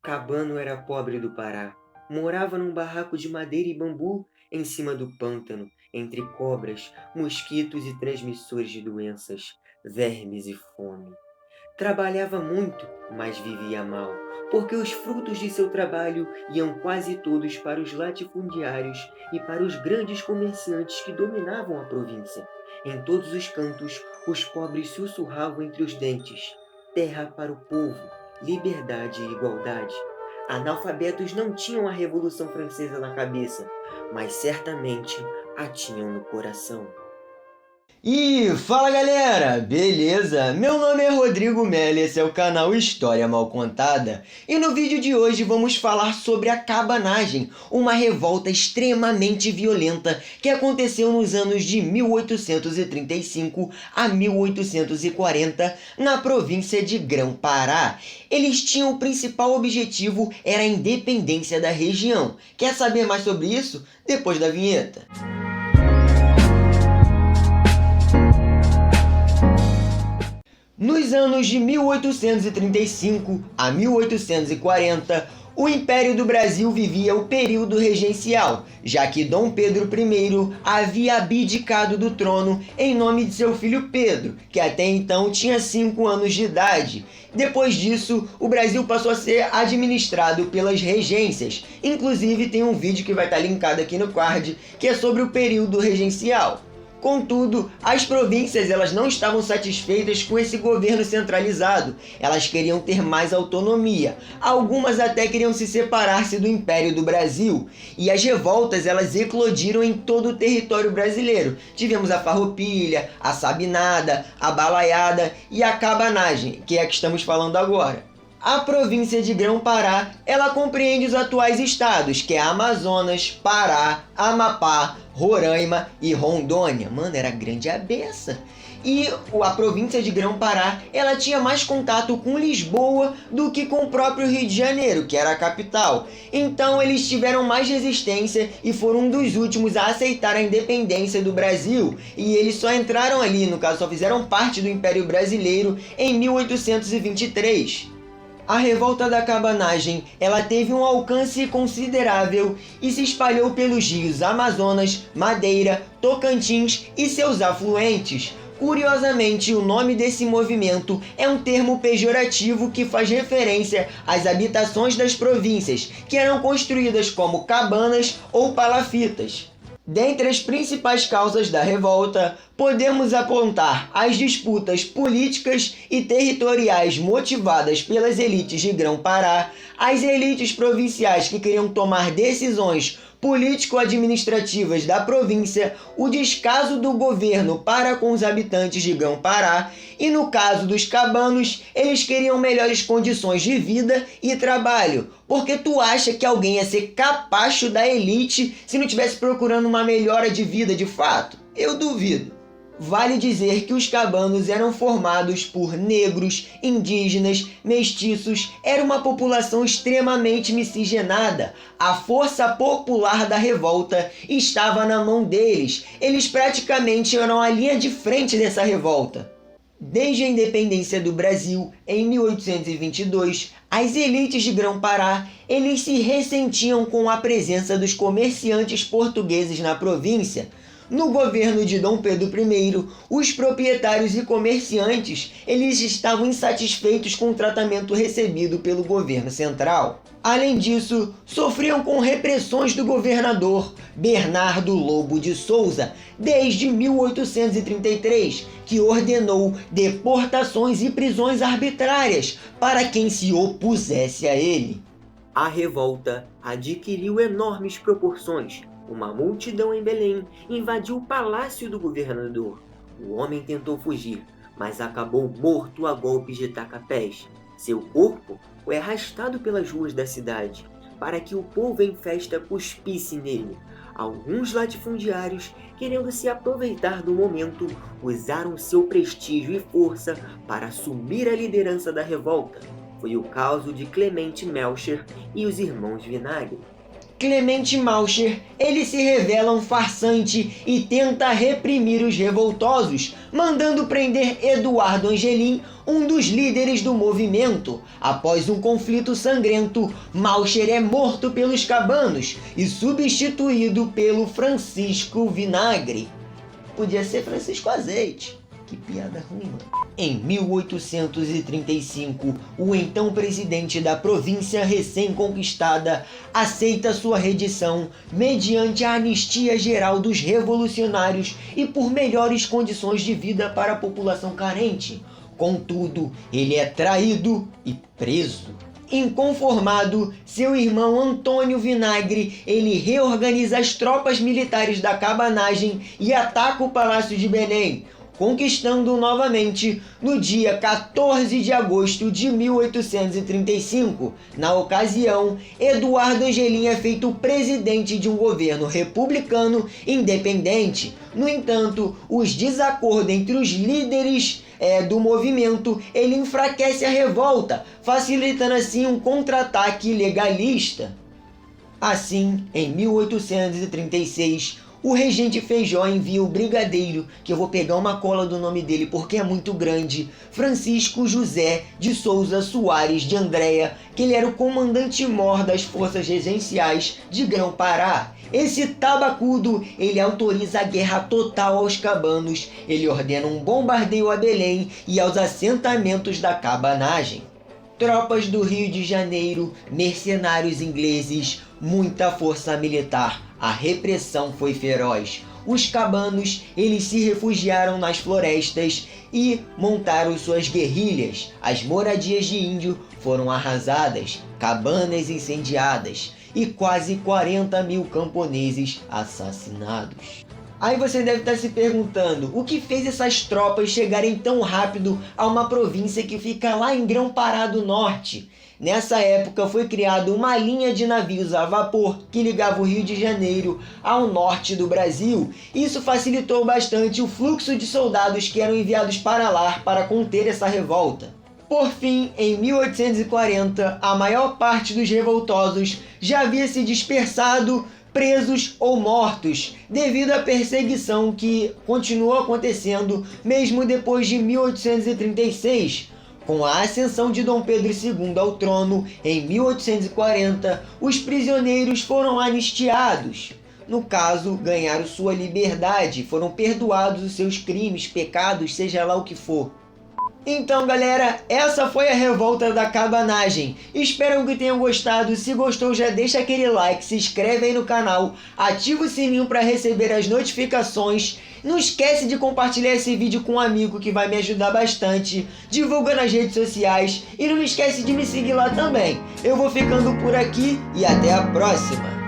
Cabano era pobre do Pará. Morava num barraco de madeira e bambu em cima do pântano, entre cobras, mosquitos e transmissores de doenças, vermes e fome. Trabalhava muito, mas vivia mal, porque os frutos de seu trabalho iam quase todos para os latifundiários e para os grandes comerciantes que dominavam a província. Em todos os cantos, os pobres sussurravam entre os dentes: terra para o povo, liberdade e igualdade. Analfabetos não tinham a Revolução Francesa na cabeça, mas certamente a tinham no coração. E fala galera, beleza? Meu nome é Rodrigo Mello, esse é o canal História Mal Contada. E no vídeo de hoje vamos falar sobre a cabanagem, uma revolta extremamente violenta que aconteceu nos anos de 1835 a 1840 na província de Grão-Pará. Eles tinham o principal objetivo era a independência da região. Quer saber mais sobre isso? Depois da vinheta. Nos anos de 1835 a 1840, o Império do Brasil vivia o período regencial, já que Dom Pedro I havia abdicado do trono em nome de seu filho Pedro, que até então tinha 5 anos de idade. Depois disso, o Brasil passou a ser administrado pelas regências. Inclusive tem um vídeo que vai estar linkado aqui no card, que é sobre o período regencial. Contudo, as províncias elas não estavam satisfeitas com esse governo centralizado. Elas queriam ter mais autonomia. Algumas até queriam se separar-se do Império do Brasil. E as revoltas elas eclodiram em todo o território brasileiro. Tivemos a farroupilha, a sabinada, a balaiada e a cabanagem, que é a que estamos falando agora. A província de Grão-Pará, ela compreende os atuais estados, que é Amazonas, Pará, Amapá, Roraima e Rondônia. Mano, era grande a beça. E a província de Grão-Pará, ela tinha mais contato com Lisboa do que com o próprio Rio de Janeiro, que era a capital. Então eles tiveram mais resistência e foram um dos últimos a aceitar a independência do Brasil. E eles só entraram ali, no caso, só fizeram parte do Império Brasileiro em 1823. A revolta da cabanagem, ela teve um alcance considerável e se espalhou pelos rios Amazonas, Madeira, Tocantins e seus afluentes. Curiosamente, o nome desse movimento é um termo pejorativo que faz referência às habitações das províncias, que eram construídas como cabanas ou palafitas. Dentre as principais causas da revolta, podemos apontar as disputas políticas e territoriais motivadas pelas elites de Grão-Pará, as elites provinciais que queriam tomar decisões político-administrativas da província, o descaso do governo para com os habitantes de Grão-Pará e, no caso dos cabanos, eles queriam melhores condições de vida e trabalho. Porque tu acha que alguém ia ser capacho da elite se não estivesse procurando uma melhora de vida de fato? Eu duvido. Vale dizer que os cabanos eram formados por negros, indígenas, mestiços, era uma população extremamente miscigenada. A força popular da revolta estava na mão deles. Eles praticamente eram a linha de frente dessa revolta. Desde a independência do Brasil, em 1822, as elites de Grão-Pará, eles se ressentiam com a presença dos comerciantes portugueses na província. No governo de Dom Pedro I, os proprietários e comerciantes eles estavam insatisfeitos com o tratamento recebido pelo governo central. Além disso, sofriam com repressões do governador Bernardo Lobo de Souza desde 1833, que ordenou deportações e prisões arbitrárias para quem se opusesse a ele. A revolta adquiriu enormes proporções. Uma multidão em Belém invadiu o palácio do governador. O homem tentou fugir, mas acabou morto a golpes de tacapés. Seu corpo foi arrastado pelas ruas da cidade, para que o povo em festa cuspisse nele. Alguns latifundiários, querendo se aproveitar do momento, usaram seu prestígio e força para assumir a liderança da revolta. Foi o caso de Clemente Melcher e os irmãos Vinagre. Clemente Maucher, ele se revela um farsante e tenta reprimir os revoltosos, mandando prender Eduardo Angelim, um dos líderes do movimento. Após um conflito sangrento, Maucher é morto pelos cabanos e substituído pelo Francisco Vinagre. Podia ser Francisco Azeite. Que piada ruim, mano. Em 1835, o então presidente da província recém-conquistada aceita sua rendição mediante a anistia geral dos revolucionários e por melhores condições de vida para a população carente. Contudo, ele é traído e preso. Inconformado, seu irmão Antônio Vinagre, ele reorganiza as tropas militares da cabanagem e ataca o Palácio de Belém, conquistando novamente no dia 14 de agosto de 1835. Na ocasião, Eduardo Angelim é feito presidente de um governo republicano independente. No entanto, os desacordos entre os líderes do movimento, ele enfraquece a revolta, facilitando assim um contra-ataque legalista. Assim, em 1836, o regente Feijó envia o brigadeiro, que eu vou pegar uma cola do nome dele porque é muito grande, Francisco José de Souza Soares de Andréa, que ele era o comandante-mor das forças regenciais de Grão-Pará. Esse tabacudo, ele autoriza a guerra total aos cabanos, ele ordena um bombardeio a Belém e aos assentamentos da cabanagem. Tropas do Rio de Janeiro, mercenários ingleses, muita força militar. A repressão foi feroz. Os cabanos, eles se refugiaram nas florestas e montaram suas guerrilhas. As moradias de índio foram arrasadas, cabanas incendiadas e quase 40 mil camponeses assassinados. Aí você deve estar se perguntando, o que fez essas tropas chegarem tão rápido a uma província que fica lá em Grão-Pará do Norte? Nessa época foi criada uma linha de navios a vapor que ligava o Rio de Janeiro ao norte do Brasil. Isso facilitou bastante o fluxo de soldados que eram enviados para lá para conter essa revolta. Por fim, em 1840, a maior parte dos revoltosos já havia se dispersado, presos ou mortos, devido à perseguição que continuou acontecendo mesmo depois de 1836. Com a ascensão de Dom Pedro II ao trono, em 1840, os prisioneiros foram anistiados. No caso, ganharam sua liberdade, foram perdoados os seus crimes, pecados, seja lá o que for. Então, galera, essa foi a revolta da cabanagem. Espero que tenham gostado. Se gostou, já deixa aquele like, se inscreve aí no canal, ativa o sininho para receber as notificações. Não esquece de compartilhar esse vídeo com um amigo que vai me ajudar bastante. Divulga nas redes sociais e não esquece de me seguir lá também. Eu vou ficando por aqui e até a próxima.